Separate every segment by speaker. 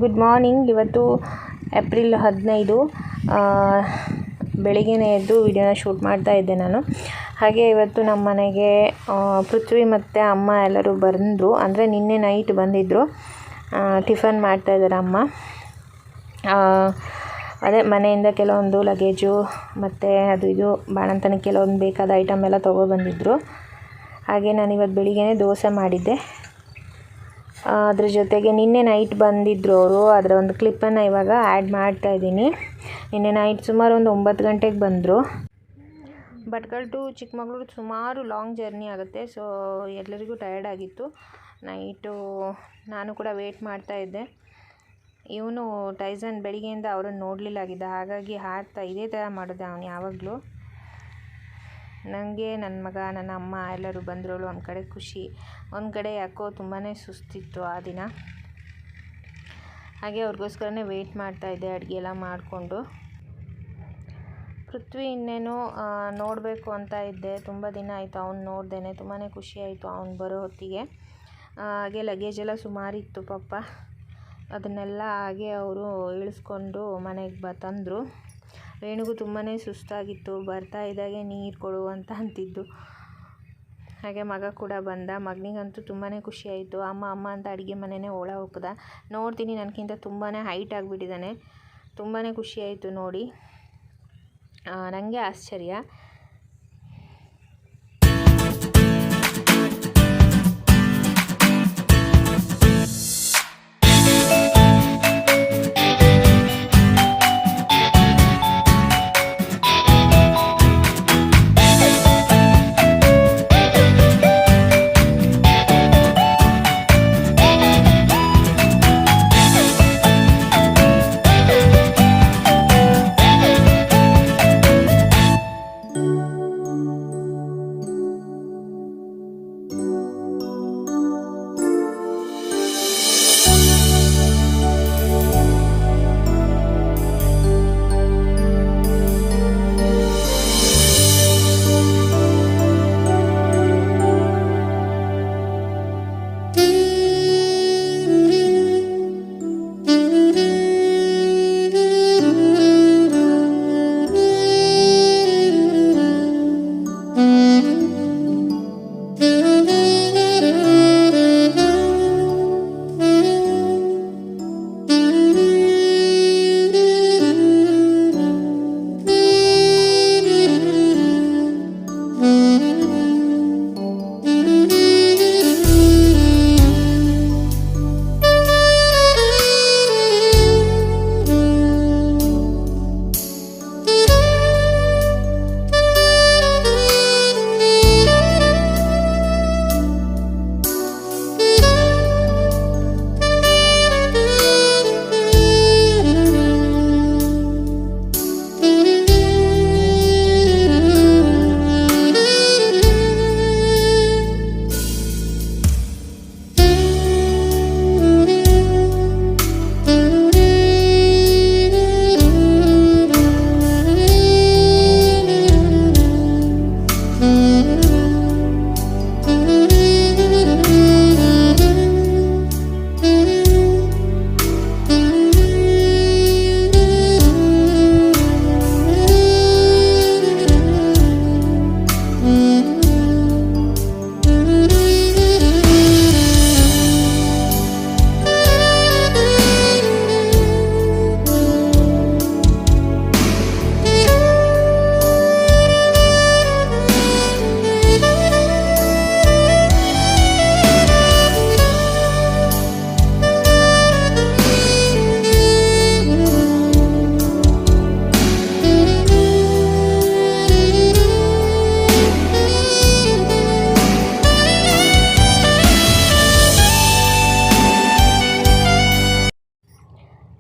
Speaker 1: Good morning. ಇವತ್ತು April 15 ಬೆಳಿಗ್ಗೆನೇ ಎದ್ದು ವಿಡಿಯೋನ ಶೂಟ್ ಮಾಡ್ತಾ ಇದ್ದೆ ನಾನು. ಹಾಗೆ ಇವತ್ತು ನಮ್ಮ ಮನೆಗೆ ಪೃಥ್ವಿ ಮತ್ತು ಅಮ್ಮ ಎಲ್ಲರೂ ಬಂದರು. ಅಂದರೆ ನಿನ್ನೆ ನೈಟ್ ಬಂದಿದ್ದರು. ಟಿಫನ್ ಮಾಡ್ತಾಯಿದ್ದಾರೆ ಅಮ್ಮ. ಅದೇ ಮನೆಯಿಂದ ಕೆಲವೊಂದು ಲಗೇಜು ಮತ್ತು ಅದು ಇದು ಬಾಣಂತನಕ್ಕೆ ಕೆಲವೊಂದು ಬೇಕಾದ ಐಟಮ್ ಎಲ್ಲ ತೊಗೊಬಂದಿದ್ರು. ಹಾಗೆ ನಾನು ಇವತ್ತು ಬೆಳಿಗ್ಗೆನೇ ದೋಸೆ ಮಾಡಿದ್ದೆ. ಅದ್ರ ಜೊತೆಗೆ ನಿನ್ನೆ ನೈಟ್ ಬಂದಿದ್ದರು ಅವರು. ಅದರ ಒಂದು ಕ್ಲಿಪ್ಪನ್ನು ಇವಾಗ ಆ್ಯಡ್ ಮಾಡ್ತಾಯಿದ್ದೀನಿ. ನಿನ್ನೆ ನೈಟ್ ಸುಮಾರು ಒಂದು 9 ಗಂಟೆಗೆ ಬಂದರು. ಭಟ್ಕಳ ಟು ಚಿಕ್ಕಮಗಳೂರು ಸುಮಾರು ಲಾಂಗ್ ಜರ್ನಿ ಆಗುತ್ತೆ. ಸೊ ಎಲ್ಲರಿಗೂ ಟಯರ್ಡ್ ಆಗಿತ್ತು. ನೈಟು ನಾನು ಕೂಡ ವೇಟ್ ಮಾಡ್ತಾಯಿದ್ದೆ. ಇವನು ಟೈಸನ್ ಬೆಳಿಗ್ಗೆಯಿಂದ ಅವರನ್ನು ನೋಡಲಿಲ್ಲಾಗಿದ್ದ, ಹಾಗಾಗಿ ಹಾಡ್ತಾ ಇದೇ ಥರ ಮಾಡಿದೆ ಅವನು ಯಾವಾಗಲೂ. ನನಗೆ ನನ್ನ ಮಗ, ನನ್ನ ಅಮ್ಮ ಎಲ್ಲರೂ ಬಂದರೋಳು ಒಂದು ಕಡೆ ಖುಷಿ, ಒಂದು ಕಡೆ ಯಾಕೋ ತುಂಬಾ ಸುಸ್ತಿತ್ತು ಆ ದಿನ. ಹಾಗೆ ಅವ್ರಿಗೋಸ್ಕರನೇ ವೆಯ್ಟ್ ಮಾಡ್ತಾಯಿದ್ದೆ ಅಡುಗೆ ಎಲ್ಲ ಮಾಡಿಕೊಂಡು. ಪೃಥ್ವಿ ಇನ್ನೇನು ನೋಡಬೇಕು ಅಂತ ಇದ್ದೆ, ತುಂಬ ದಿನ ಆಯಿತು ಅವ್ನು ನೋಡ್ದೇನೆ. ತುಂಬಾ ಖುಷಿ ಆಯಿತು ಅವ್ನು ಬರೋ ಹೊತ್ತಿಗೆ. ಹಾಗೆ ಲಗೇಜ್ ಎಲ್ಲ ಸುಮಾರಿತ್ತು ಪಾಪ, ಅದನ್ನೆಲ್ಲ ಹಾಗೆ ಅವರು ಇಳಿಸ್ಕೊಂಡು ಮನೆಗೆ ತಂದರು. ರೇಣುಗೂ ತುಂಬಾ ಸುಸ್ತಾಗಿತ್ತು. ಬರ್ತಾ ಇದ್ದಾಗೆ ನೀರು ಕೊಡು ಅಂತ ಅಂತಿದ್ದು. ಹಾಗೆ ಮಗ ಕೂಡ ಬಂದ. ಮಗನಿಗಂತೂ ತುಂಬಾ ಖುಷಿ ಆಯಿತು. ಅಮ್ಮ ಅಂತ ಅಡುಗೆ ಮನೆಯೇ ಒಳ ಹೋಗ್ದ. ನೋಡ್ತೀನಿ ನನಗಿಂತ ತುಂಬಾ ಹೈಟ್ ಆಗಿಬಿಟ್ಟಿದ್ದಾನೆ. ತುಂಬಾ ಖುಷಿ ಆಯಿತು ನೋಡಿ. ನನಗೆ ಆಶ್ಚರ್ಯ.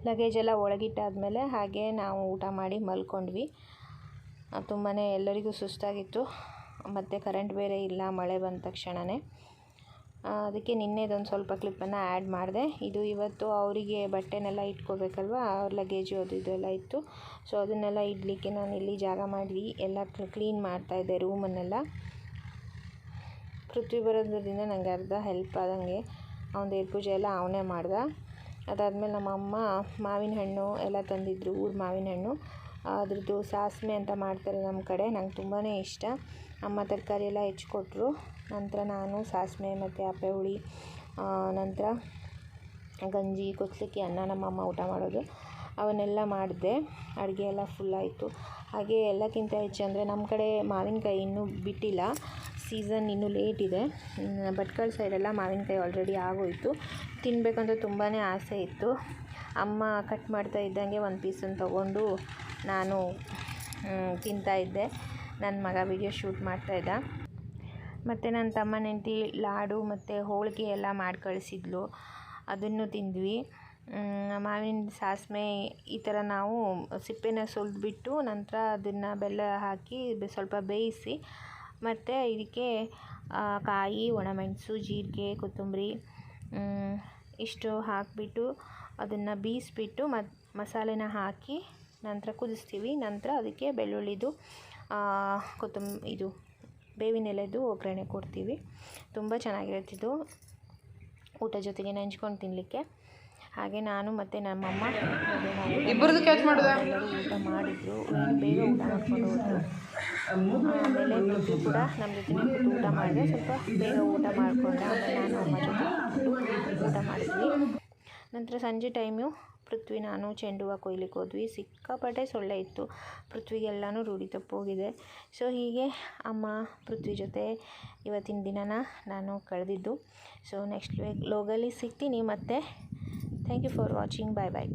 Speaker 1: ಲಗೇಜ್ ಎಲ್ಲ ಒಳಗಿಟ್ಟಾದಮೇಲೆ ಹಾಗೆ ನಾವು ಊಟ ಮಾಡಿ ಮಲ್ಕೊಂಡ್ವಿ. ತುಂಬಾ ಎಲ್ಲರಿಗೂ ಸುಸ್ತಾಗಿತ್ತು. ಮತ್ತು ಕರೆಂಟ್ ಬೇರೆ ಇಲ್ಲ ಮಳೆ ಬಂದ ತಕ್ಷಣವೇ. ಅದಕ್ಕೆ ನಿನ್ನೆದೊಂದು ಸ್ವಲ್ಪ ಕ್ಲಿಪ್ಪನ್ನು ಆ್ಯಡ್ ಮಾಡಿದೆ. ಇದು ಇವತ್ತು ಅವರಿಗೆ ಬಟ್ಟೆನೆಲ್ಲ ಇಟ್ಕೋಬೇಕಲ್ವ, ಅವ್ರ ಲಗೇಜು ಅದು ಇದೆಲ್ಲ ಇತ್ತು. ಸೊ ಅದನ್ನೆಲ್ಲ ಇಡಲಿಕ್ಕೆ ನಾನು ಇಲ್ಲಿ ಜಾಗ ಮಾಡಿ ಎಲ್ಲ ಕ್ಲೀನ್ ಮಾಡ್ತಾಯಿದ್ದೆ ರೂಮನ್ನೆಲ್ಲ. ಪೃಥ್ವಿ ಬರೋದ್ರಿಂದ ನನಗೆ ಅರ್ಧ ಹೆಲ್ಪ್ ಆದಂಗೆ. ಅವನ ದೇವ್ರ ಪೂಜೆ ಎಲ್ಲ ಅವನೇ ಮಾಡ್ದ. ಅದಾದಮೇಲೆ ನಮ್ಮಮ್ಮ ಮಾವಿನ ಹಣ್ಣು ಎಲ್ಲ ತಂದಿದ್ರು, ಊರು ಮಾವಿನ ಹಣ್ಣು. ಅದ್ರದ್ದು ಸಾಸ್ಮೆ ಅಂತ ಮಾಡ್ತಾರೆ ನಮ್ಮ ಕಡೆ, ನಂಗೆ ತುಂಬಾ ಇಷ್ಟ. ಅಮ್ಮ ತರಕಾರಿ ಎಲ್ಲ ಹೆಚ್ಚಿಕೊಟ್ರು. ನಂತರ ನಾನು ಸಾಸ್ಮೆ ಮತ್ತು ಹಪ್ಪೆ ಹುಳಿ, ನಂತರ ಗಂಜಿ, ಕೊಚ್ಚಲಿಕ್ಕಿ ಅನ್ನ ನಮ್ಮಮ್ಮ ಊಟ ಮಾಡೋದು, ಅವನ್ನೆಲ್ಲ ಮಾಡಿದೆ. ಅಡುಗೆ ಎಲ್ಲ ಫುಲ್ಲಾಯಿತು. ಹಾಗೆ ಎಲ್ಲಕ್ಕಿಂತ ಹೆಚ್ಚು ಅಂದರೆ ನಮ್ಮ ಕಡೆ ಮಾವಿನಕಾಯಿ ಇನ್ನೂ ಬಿಟ್ಟಿಲ್ಲ, ಸೀಸನ್ ಇನ್ನೂ ಲೇಟ್ ಇದೆ. ಭಟ್ಕಳ ಸೈಡೆಲ್ಲ ಮಾವಿನಕಾಯಿ ಆಲ್ರೆಡಿ ಆಗೋಯಿತು. ತಿನ್ನಬೇಕಂತ ತುಂಬಾ ಆಸೆ ಇತ್ತು. ಅಮ್ಮ ಕಟ್ ಮಾಡ್ತಾ ಇದ್ದಂಗೆ ಒಂದು ಪೀಸನ್ನು ತೊಗೊಂಡು ನಾನು ತಿಂತಾಯಿದ್ದೆ. ನನ್ನ ಮಗ ವಿಡಿಯೋ ಶೂಟ್ ಮಾಡ್ತಾಯಿದ್ದ. ಮತ್ತು ನನ್ನ ತಮ್ಮನ ಹೆಂಡತಿ ಲಾಡು ಮತ್ತು ಹೋಳಿಗೆ ಎಲ್ಲ ಮಾಡಿ ಕಳಿಸಿದ್ಲು, ಅದನ್ನು ತಿಂದ್ವಿ. ಮಾವಿನ ಸಾಸ್ಮೆ ಈ ಥರ ನಾವು ಸಿಪ್ಪೆನ ಸುಲಿದ್ಬಿಟ್ಟು ನಂತರ ಅದನ್ನು ಬೆಲ್ಲ ಹಾಕಿ ಸ್ವಲ್ಪ ಬೇಯಿಸಿ, ಮತ್ತು ಇದಕ್ಕೆ ಕಾಯಿ, ಒಣಮೆಣಸು, ಜೀರಿಗೆ, ಕೊತ್ತಂಬರಿ ಇಷ್ಟು ಹಾಕಿಬಿಟ್ಟು ಅದನ್ನು ಬೀಸಿಬಿಟ್ಟು ಮಸಾಲೆನ ಹಾಕಿ ನಂತರ ಕುದಿಸ್ತೀವಿ. ನಂತರ ಅದಕ್ಕೆ ಬೆಳ್ಳುಳ್ಳಿದು ಇದು ಬೇವಿನ ಎಲೆದು ಒಗ್ಗರಣೆ ಕೊಡ್ತೀವಿ. ತುಂಬ ಚೆನ್ನಾಗಿರುತ್ತಿದ್ದು ಊಟ ಜೊತೆಗೆ ನೆಂಚ್ಕೊಂಡು ತಿನ್ನಲಿಕ್ಕೆ. ಹಾಗೆ ನಾನು ಮತ್ತು ನಮ್ಮಮ್ಮ ಎಲ್ಲರೂ ಊಟ ಮಾಡಿದ್ರು. ಬೇಗ ಊಟ ಮಾಡ್ಕೊಂಡು ಹೋದ್ರು. ಆಮೇಲೆ ಪೃಥ್ವಿ ಕೂಡ ನಮ್ಮ ಜೊತೆ ಕೂತು ಊಟ ಮಾಡಿದೆ. ಸ್ವಲ್ಪ ಬೇಗ ಊಟ ಮಾಡಿಕೊಂಡೆ. ಆಮೇಲೆ ನಾನು ಅಮ್ಮ ಜೊತೆ ಊಟ ಮಾಡಿದ್ವಿ. ನಂತರ ಸಂಜೆ ಟೈಮು ಪೃಥ್ವಿ ನಾನು ಚೆಂಡು ಹೂವು ಕೊಯ್ಲಿಕ್ಕೆ ಹೋದ್ವಿ. ಸಿಕ್ಕಾಪಟ್ಟೆ ಸೊಳ್ಳೆ ಇತ್ತು. ಪೃಥ್ವಿಗೆಲ್ಲನೂ ರೂಢಿ ತಪ್ಪೋಗಿದೆ. ಸೊ ಹೀಗೆ ಅಮ್ಮ ಪೃಥ್ವಿ ಜೊತೆ ಇವತ್ತಿನ ದಿನನ ನಾನು ಕಳೆದಿದ್ದು. ಸೊ ನೆಕ್ಸ್ಟ್ ವ್ಲಾಗಲ್ಲಿ ಸಿಗ್ತೀನಿ ಮತ್ತೆ. Thank you for watching. Bye bye.